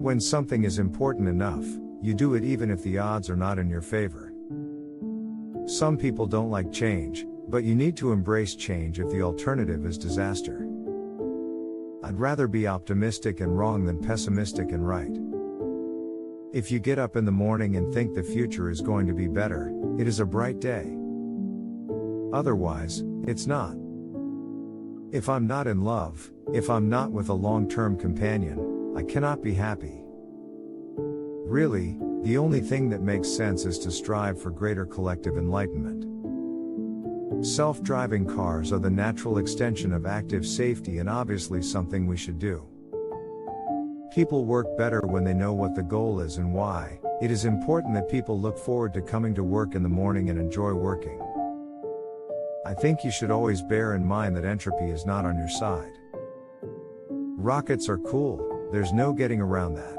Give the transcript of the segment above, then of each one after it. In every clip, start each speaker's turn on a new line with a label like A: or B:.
A: When something is important enough, you do it even if the odds are not in your favor. Some people don't like change, but you need to embrace change if the alternative is disaster. I'd rather be optimistic and wrong than pessimistic and right. If you get up in the morning and think the future is going to be better, it is a bright day. Otherwise, it's not. If I'm not in love, if I'm not with a long-term companion, I cannot be happy. Really, the only thing that makes sense is to strive for greater collective enlightenment. Self-driving cars are the natural extension of active safety and obviously something we should do. People work better when they know what the goal is and why. It is important that people look forward to coming to work in the morning and enjoy working. I think you should always bear in mind that entropy is not on your side. Rockets are cool, there's no getting around that.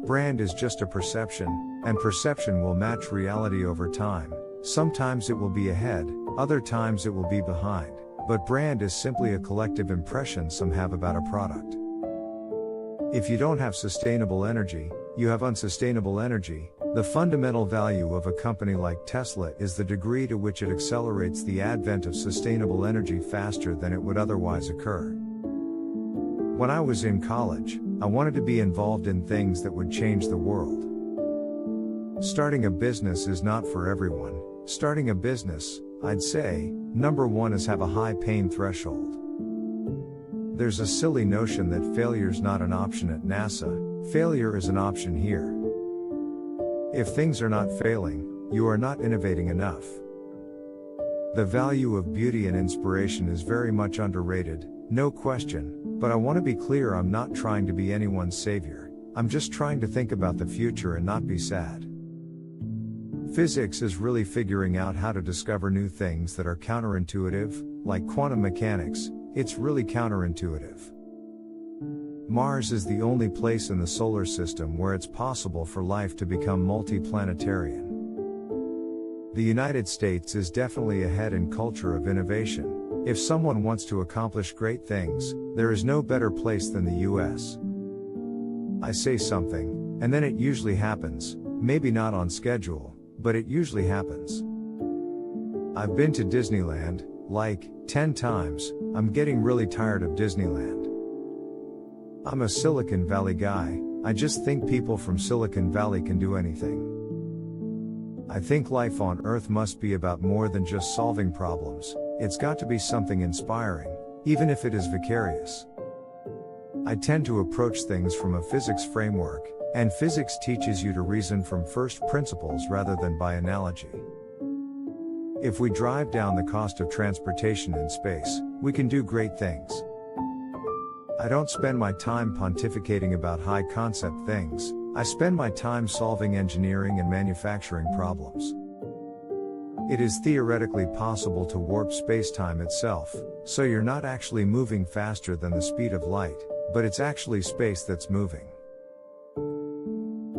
A: Brand is just a perception, and perception will match reality over time. Sometimes it will be ahead, other times it will be behind, but brand is simply a collective impression some have about a product. If you don't have sustainable energy, you have unsustainable energy. The fundamental value of a company like Tesla is the degree to which it accelerates the advent of sustainable energy faster than it would otherwise occur. When I was in college, I wanted to be involved in things that would change the world. Starting a business is not for everyone. Starting a business, I'd say, number one is have a high pain threshold. There's a silly notion that failure's not an option at NASA. Failure is an option here. If things are not failing, you are not innovating enough. The value of beauty and inspiration is very much underrated, no question, but I want to be clear, I'm not trying to be anyone's savior. I'm just trying to think about the future and not be sad. Physics is really figuring out how to discover new things that are counterintuitive, like quantum mechanics. It's really counterintuitive. Mars is the only place in the solar system where it's possible for life to become multiplanetarian. The United States is definitely ahead in culture of innovation. If someone wants to accomplish great things, there is no better place than the US. I say something, and then it usually happens, maybe not on schedule, but it usually happens. I've been to Disneyland, like, 10 times, I'm getting really tired of Disneyland. I'm a Silicon Valley guy, I just think people from Silicon Valley can do anything. I think life on Earth must be about more than just solving problems, it's got to be something inspiring, even if it is vicarious. I tend to approach things from a physics framework, and physics teaches you to reason from first principles rather than by analogy. If we drive down the cost of transportation in space, we can do great things. I don't spend my time pontificating about high concept things, I spend my time solving engineering and manufacturing problems. It is theoretically possible to warp space-time itself, so you're not actually moving faster than the speed of light, but it's actually space that's moving.